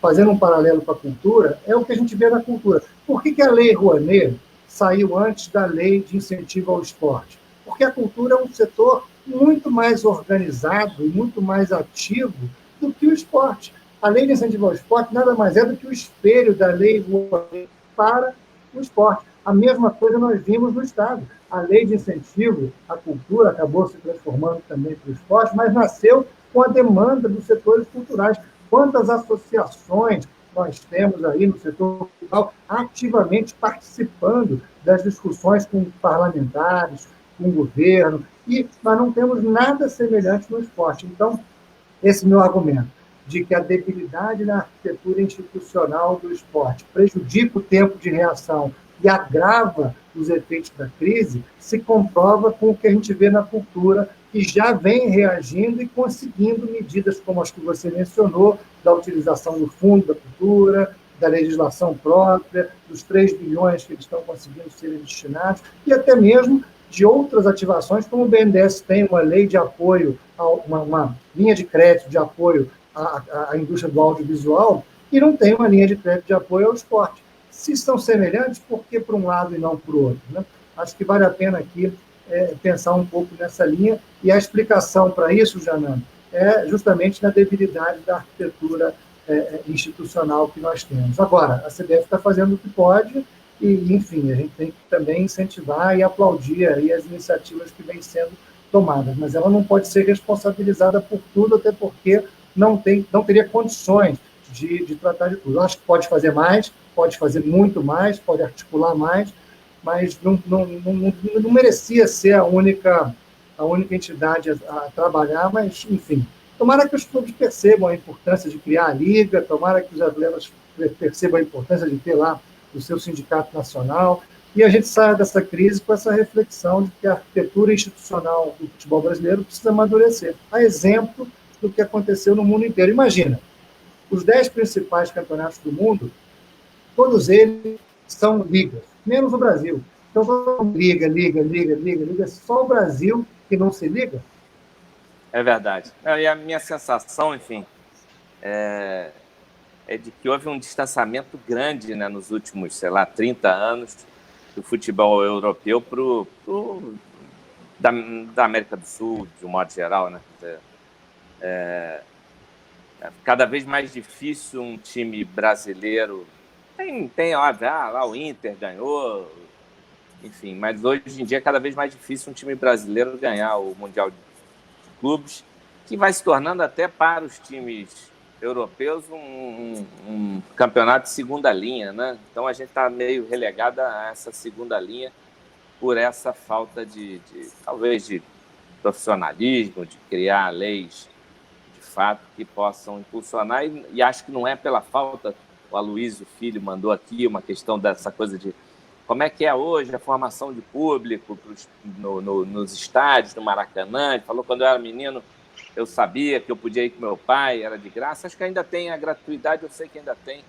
fazendo um paralelo com a cultura, é o que a gente vê na cultura. Por que a Lei Rouanet saiu antes da Lei de Incentivo ao Esporte? Porque a cultura é um setor muito mais organizado e muito mais ativo do que o esporte. A Lei de Incentivo ao Esporte nada mais é do que o espelho da Lei Rouanet para o esporte. A mesma coisa nós vimos no Estado. A lei de incentivo à cultura acabou se transformando também para o esporte, mas nasceu com a demanda dos setores culturais. Quantas associações nós temos aí no setor cultural ativamente participando das discussões com parlamentares, com o governo, e nós não temos nada semelhante no esporte. Então, esse meu argumento de que a debilidade na arquitetura institucional do esporte prejudica o tempo de reação e agrava os efeitos da crise, se comprova com o que a gente vê na cultura, que já vem reagindo e conseguindo medidas como as que você mencionou, da utilização do fundo da cultura, da legislação própria, dos 3 bilhões que eles estão conseguindo ser destinados, e até mesmo de outras ativações, como o BNDES tem uma lei de apoio, uma linha de crédito de apoio à indústria do audiovisual, e não tem uma linha de crédito de apoio ao esporte. Se são semelhantes, por que para um lado e não para o outro? Né? Acho que vale a pena aqui pensar um pouco nessa linha, e a explicação para isso, Janão, é justamente na debilidade da arquitetura institucional que nós temos. Agora, a CBF está fazendo o que pode, e, enfim, a gente tem que também incentivar e aplaudir aí as iniciativas que vêm sendo tomadas, mas ela não pode ser responsabilizada por tudo, até porque não teria condições de tratar de tudo. Eu acho que pode fazer mais, pode fazer muito mais, pode articular mais, mas não merecia ser a única entidade a trabalhar, mas, enfim, tomara que os clubes percebam a importância de criar a liga, tomara que os atletas percebam a importância de ter lá o seu sindicato nacional, e a gente saia dessa crise com essa reflexão de que a arquitetura institucional do futebol brasileiro precisa amadurecer. A exemplo do que aconteceu no mundo inteiro. Imagina, os 10 principais campeonatos do mundo, todos eles são ligas, menos o Brasil. Então, liga, só o Brasil que não se liga. É verdade. E a minha sensação, enfim, é de que houve um distanciamento grande, né, nos últimos, 30 anos do futebol europeu da América do Sul, de um modo geral, né? Cada vez mais difícil um time brasileiro. Tem óbvio, lá o Inter ganhou, enfim, mas hoje em dia é cada vez mais difícil um time brasileiro ganhar o Mundial de Clubes. que vai se tornando até para os times europeus um campeonato de segunda linha, né? Então a gente está meio relegado a essa segunda linha por essa falta talvez de profissionalismo, de criar leis de fato que possam impulsionar, e acho que não é pela falta. O Aloysio Filho mandou aqui uma questão dessa coisa de como é que é hoje a formação de público nos estádios, no Maracanã. Ele falou, quando eu era menino, eu sabia que eu podia ir com meu pai, era de graça. Acho que ainda tem a gratuidade, eu sei que ainda tem,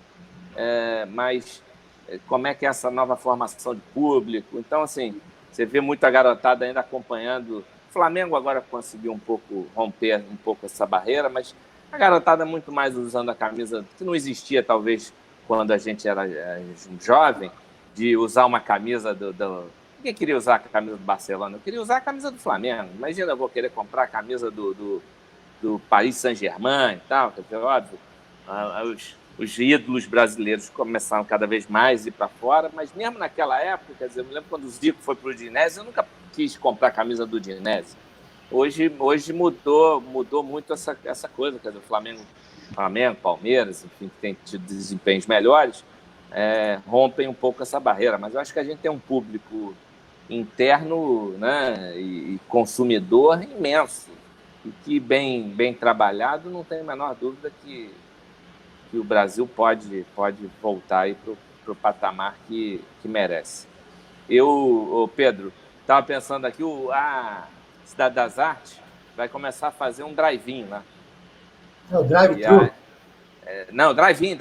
mas como é que é essa nova formação de público? Então, assim, você vê muita garotada ainda acompanhando. O Flamengo agora conseguiu romper um pouco essa barreira, mas a garotada muito mais usando a camisa, que não existia talvez quando a gente era jovem, de usar uma camisa Ninguém queria usar a camisa do Barcelona, eu queria usar a camisa do Flamengo. Imagina, eu vou querer comprar a camisa do Paris Saint-Germain e tal, quer dizer, óbvio, os ídolos brasileiros começaram cada vez mais a ir para fora, mas mesmo naquela época, quer dizer, eu me lembro quando o Zico foi para o Udinese, eu nunca quis comprar a camisa do Udinese. Hoje mudou muito essa coisa, quer dizer, Flamengo, Palmeiras, enfim, que tem tido desempenhos melhores, rompem um pouco essa barreira, mas eu acho que a gente tem um público interno, né, e consumidor imenso, e que bem trabalhado, não tem a menor dúvida que o Brasil pode voltar para o patamar que merece. Pedro, estava pensando aqui, a Cidade das Artes vai começar a fazer um drive-in lá. O drive-thru? Não, drive-in,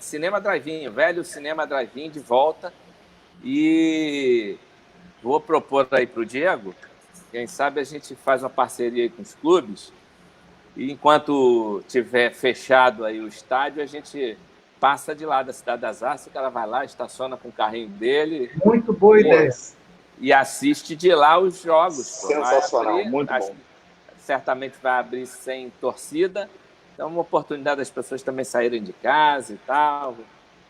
cinema drive-in, velho cinema drive-in de volta. E vou propor aí para o Diego, quem sabe a gente faz uma parceria aí com os clubes, e enquanto tiver fechado aí o estádio, a gente passa de lá da Cidade das Artes, o cara vai lá, estaciona com o carrinho dele. Muito boa ideia. E assiste de lá os jogos. Sensacional, muito bom. Certamente vai abrir sem torcida, então é uma oportunidade das pessoas também saírem de casa e tal.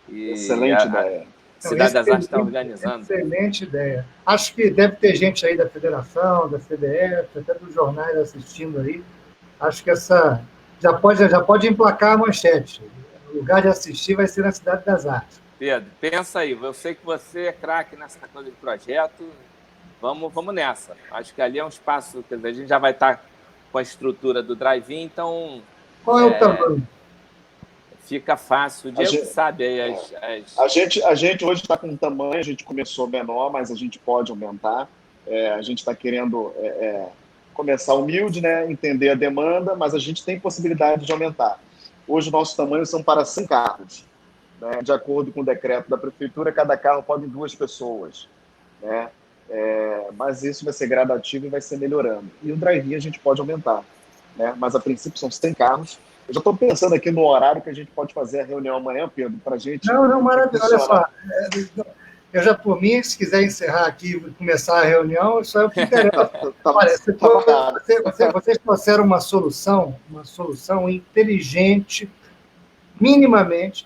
Excelente ideia. A Cidade das Artes está organizando. Excelente ideia. Acho que deve ter gente aí da Federação, da CBF, até dos jornais assistindo aí. Acho que essa já pode emplacar a manchete. O lugar de assistir vai ser na Cidade das Artes. Pedro, pensa aí. Eu sei que você é craque nessa coisa de projeto. Vamos nessa. Acho que ali é um espaço, quer dizer, a gente já vai estar com a estrutura do drive-in, então... Qual é o tamanho? Fica fácil. O Diego sabe aí A gente hoje está com um tamanho, a gente começou menor, mas a gente pode aumentar. A gente está querendo começar humilde, né? Entender a demanda, mas a gente tem possibilidade de aumentar. Hoje, o nosso tamanho são para 100 carros. Né? De acordo com o decreto da Prefeitura, cada carro pode ir 2 pessoas. Né? Mas isso vai ser gradativo e vai ser melhorando. E o drive-in a gente pode aumentar. Né? Mas, a princípio, são 100 carros. Eu já estou pensando aqui no horário que a gente pode fazer a reunião amanhã, Pedro, para a gente... Não, maravilha. Olha só, eu já, por mim, se quiser encerrar aqui e começar a reunião, isso é o que interessa. Olha, vocês trouxeram uma solução inteligente, minimamente,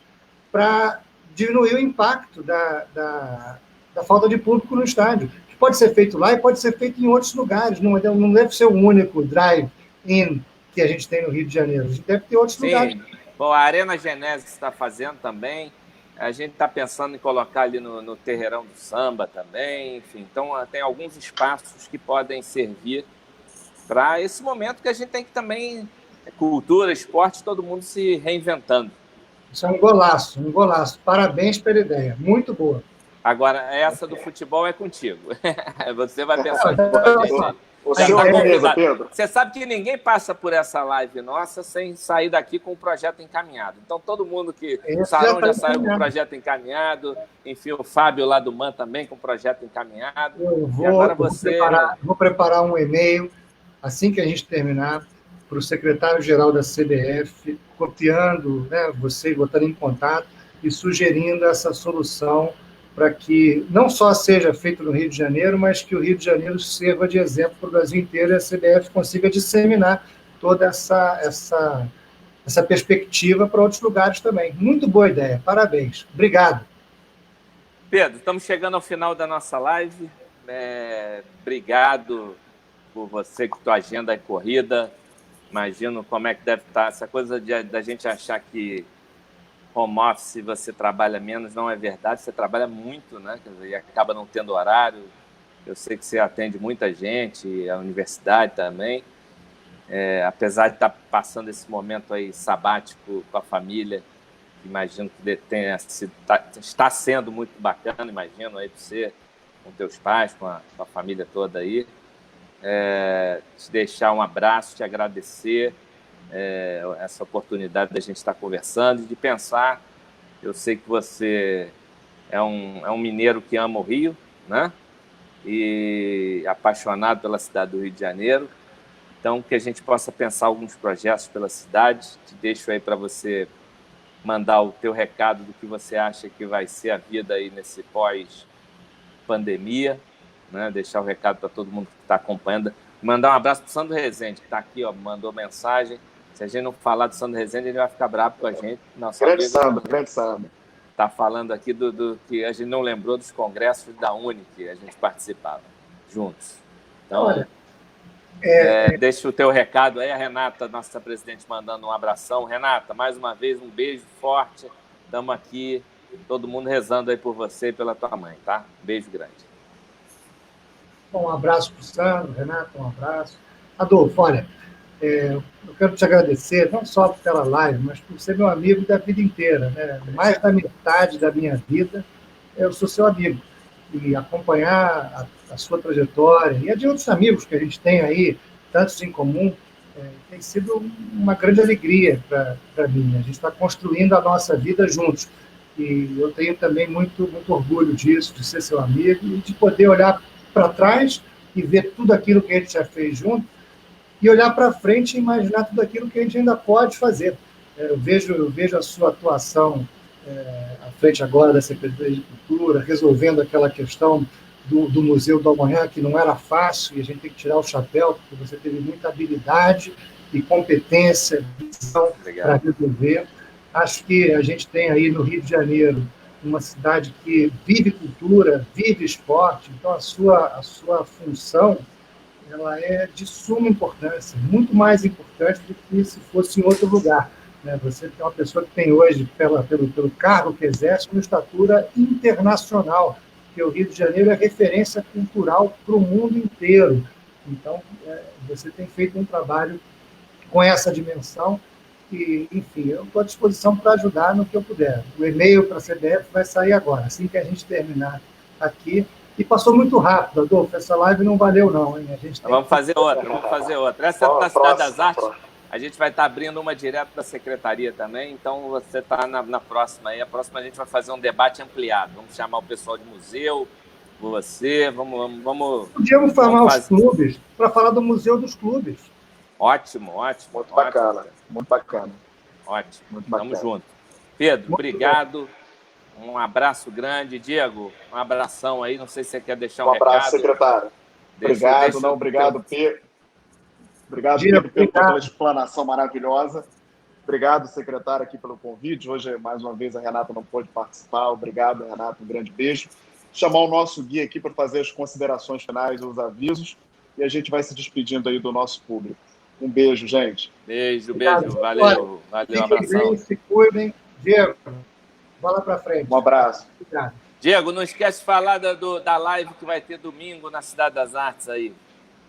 para diminuir o impacto da falta de público no estádio, que pode ser feito lá e pode ser feito em outros lugares. Não deve ser o único drive-in que a gente tem no Rio de Janeiro. A gente deve ter outros lugares. Bom, a Arena Genese está fazendo também. A gente está pensando em colocar ali no Terreirão do Samba também. Enfim, então, tem alguns espaços que podem servir para esse momento que a gente tem que também... Cultura, esporte, todo mundo se reinventando. Isso é um golaço. Parabéns pela ideia. Muito boa. Agora, essa do futebol é contigo. Você vai pensar Pedro. Você sabe que ninguém passa por essa live nossa sem sair daqui com o projeto encaminhado. Então, todo mundo que... O Sarão já saiu com o projeto encaminhado. Enfim, o Fábio lá do MAN também com o projeto encaminhado. Vou preparar um e-mail assim que a gente terminar para o secretário-geral da CBF, copiando, né, você, botando em contato e sugerindo essa solução para que não só seja feito no Rio de Janeiro, mas que o Rio de Janeiro sirva de exemplo para o Brasil inteiro e a CBF consiga disseminar toda essa perspectiva para outros lugares também. Muito boa ideia, parabéns. Obrigado. Pedro, estamos chegando ao final da nossa live. Obrigado por você, que tua agenda é corrida, Imagino como é que deve estar essa coisa da gente achar que home office você trabalha menos, não é verdade, você trabalha muito, né? Quer dizer, e acaba não tendo horário. Eu sei que você atende muita gente, a universidade também. Apesar de estar passando esse momento aí sabático com a família, imagino que está sendo muito bacana, imagino, aí para você, com teus pais, com a família toda aí. Te deixar um abraço, te agradecer essa oportunidade da gente estar conversando e de pensar. Eu sei que você é um mineiro que ama o Rio, né? E apaixonado pela cidade do Rio de Janeiro. Então, que a gente possa pensar alguns projetos pela cidade. Te deixo aí para você mandar o teu recado do que você acha que vai ser a vida aí nesse pós-pandemia, né? Deixar o recado para todo mundo que está acompanhando. Mandar um abraço para o Sandro Rezende, que está aqui, ó, mandou mensagem. Se a gente não falar do Sandro Rezende, ele vai ficar bravo com a gente. Grande Sandro. Está falando aqui do que a gente não lembrou dos congressos da Uni que a gente participava juntos. Então, olha, deixa o teu recado aí. A Renata, nossa presidente, mandando um abração. Renata, mais uma vez, um beijo forte. Estamos aqui, todo mundo rezando aí por você e pela tua mãe, tá? Beijo grande. Um abraço para o Sandro, Renato, um abraço. Adolfo, olha, eu quero te agradecer, não só pela live, mas por ser meu amigo da vida inteira, né? Mais da metade da minha vida, eu sou seu amigo. E acompanhar a sua trajetória e a de outros amigos que a gente tem aí, tantos em comum, tem sido uma grande alegria para mim. A gente está construindo a nossa vida juntos. E eu tenho também muito, muito orgulho disso, de ser seu amigo e de poder olhar para trás e ver tudo aquilo que a gente já fez junto e olhar para frente e imaginar tudo aquilo que a gente ainda pode fazer. Eu vejo a sua atuação à frente agora da Secretaria de Cultura, resolvendo aquela questão do Museu do Amanhã, que não era fácil, e a gente tem que tirar o chapéu, porque você teve muita habilidade e competência, visão para resolver. Acho que a gente tem aí no Rio de Janeiro uma cidade que vive cultura, vive esporte, então a sua função ela é de suma importância, muito mais importante do que se fosse em outro lugar, né? Você é uma pessoa que tem hoje, pelo cargo que exerce, uma estatura internacional, porque o Rio de Janeiro é referência cultural para o mundo inteiro. Então, você tem feito um trabalho com essa dimensão e, enfim, eu estou à disposição para ajudar no que eu puder. O e-mail para a CBF vai sair agora, assim que a gente terminar aqui. E passou muito rápido, Adolfo. Essa live não valeu, não, hein? Vamos fazer outra. Essa da Cidade das Artes, a gente vai estar abrindo uma direto da Secretaria também, então você está na próxima aí. A próxima a gente vai fazer um debate ampliado. Vamos chamar o pessoal de museu, você, vamos... Podíamos formar os clubes para falar do Museu dos Clubes. Ótimo. Muito bacana. Ótimo. Tamo junto. Pedro, muito obrigado. Bom. Um abraço grande. Diego, um abração aí. Não sei se você quer deixar um recado. Um abraço, secretário. Obrigado, Pedro. Obrigado, Pedro, pela explanação maravilhosa. Obrigado, secretário, aqui pelo convite. Hoje, mais uma vez, a Renata não pôde participar. Obrigado, Renata. Um grande beijo. Chamar o nosso guia aqui para fazer as considerações finais, os avisos, e a gente vai se despedindo aí do nosso público. Um beijo, gente. Beijo. Valeu, um abração. Se cuidem. Diego, bola para frente. Um abraço. Obrigado. Diego, não esquece de falar da live que vai ter domingo na Cidade das Artes aí,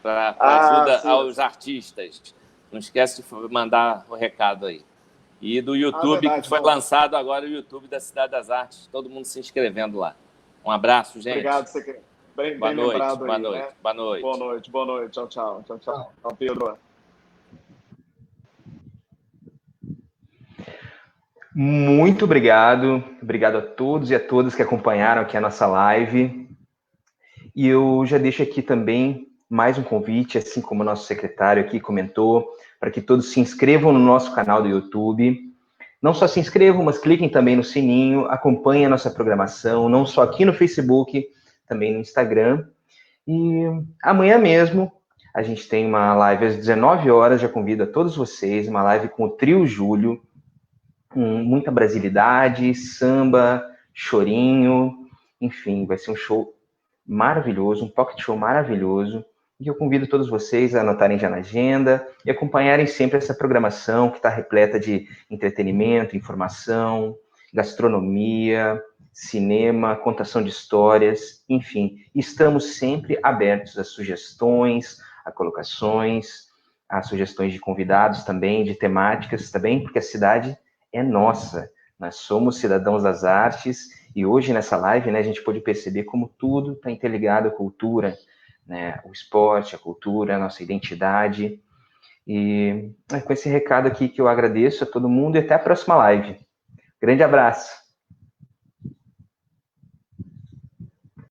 para ajuda aos artistas. Não esquece de mandar o recado aí. E do YouTube, verdade, que foi lançado agora, o YouTube da Cidade das Artes. Todo mundo se inscrevendo lá. Um abraço, gente. Obrigado, secretário. Boa noite. Boa noite. Tchau. Tchau, Pedro. Muito obrigado. Obrigado a todos e a todas que acompanharam aqui a nossa live. E eu já deixo aqui também mais um convite, assim como o nosso secretário aqui comentou, para que todos se inscrevam no nosso canal do YouTube. Não só se inscrevam, mas cliquem também no sininho, acompanhem a nossa programação, não só aqui no Facebook, também no Instagram. E amanhã mesmo a gente tem uma live às 19 horas, já convido a todos vocês, uma live com o Trio Júlio, com muita brasilidade, samba, chorinho, enfim, vai ser um show maravilhoso, um pocket show maravilhoso. E eu convido todos vocês a anotarem já na agenda e acompanharem sempre essa programação que está repleta de entretenimento, informação, gastronomia, cinema, contação de histórias, enfim. Estamos sempre abertos a sugestões, a colocações, a sugestões de convidados também, de temáticas também, porque a cidade é nossa. Nós somos cidadãos das artes e hoje nessa live, né, a gente pôde perceber como tudo está interligado à cultura, né, o esporte, a cultura, a nossa identidade. E é com esse recado aqui que eu agradeço a todo mundo e até a próxima live. Grande abraço!